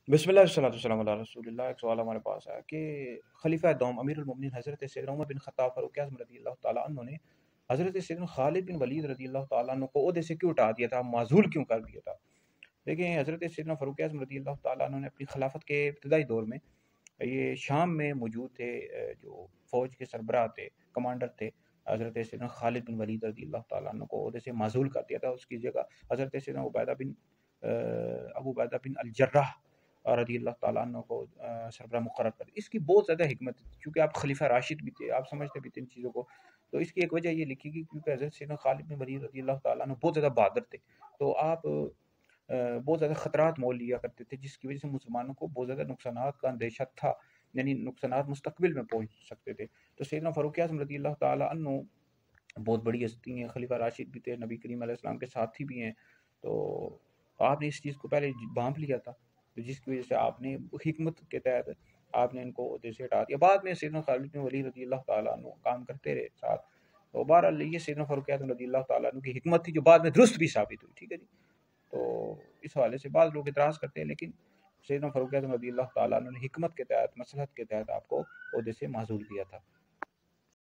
बिस्मिल्लाह वस्सलातु वस्सलामु अला रसूलिल्लाह। एक सवाल हमारे पास है कि खलीफा दोम अमीरुल मोमिनीन हज़रत सैयदना उमर बिन खत्ताब फ़ारूक आज़म रज़ियल्लाहु ताला अन्हु ने हज़रत सैयदना खालिद बिन वलीद रज़ियल्लाहु ताला अन्हु को ओहदे से क्यों हटा दिया था, माज़ूल क्यों कर दिया था। देखिए, हज़रत सैयदना फ़ारूक आज़म रज़ियल्लाहु ताला अन्हु ने अपनी खिलाफत के इब्तिदाई दौर में ये शाम में मौजूद थे, जो फ़ौज के सरबराह थे, कमांडर थे, हज़रत सैयदना खालिद बिन वलीद रज़ियल्लाहु ताला अन्हु को ओहदे से माज़ूल कर दिया था। उसकी जगह हज़रत सैयदना अबू उबैदा बिन अल जर्राह रज़ियल्लाहु ताला अन्हु को सरबराह मुक़र्रर कर दिया। इसकी बहुत ज़्यादा हिकमत थी, चूँकि आप खलीफा राशिद भी थे, आप समझते भी थे इन चीज़ों को। तो इसकी एक वजह ये लिखी गई क्योंकि हज़रत सैयदना खालिद बिन वलीद रज़ियल्लाहु ताला अन्हु बहुत ज़्यादा बहादुर थे। तो आप बहुत ज़्यादा ख़तरात मोल लिया करते थे, जिसकी वजह से मुसलमानों को बहुत ज़्यादा नुकसानात का अंदेशा था, यानी नुकसानात मुस्तक़बिल में पहुँच सकते थे। तो सैयदना फ़ारूक आज़म रज़ियल्लाहु ताला अन्हु बहुत बड़ी हस्ती हैं, खलीफा राशिद भी थे, नबी करीम अलैहि सलाम के साथी भी हैं। तो आपने इस चीज़ को पहले भांप लिया था, तो जिसकी वजह से आपने हिकमत के तहत आपने इनको ओहदे से हटा दिया। बाद में सैयदना खालिद बिन वलीद रज़ियल्लाहु ताला अन्हु काम करते रहे साथ। तो बहरहाल ये सैयदना फ़ारूक आज़म रज़ियल्लाहु ताला अन्हु की हिकमत थी, जो बाद में दुरुस्त भी साबित हुई। ठीक है जी। तो इस हवाले से बाद लोग इतराज़ करते हैं, लेकिन सैयदना फ़ारूक आज़म रज़ियल्लाहु ताला अन्हु ने हिकमत के तहत, मसलहत के तहत आपको ओहदे से माज़ूल किया था।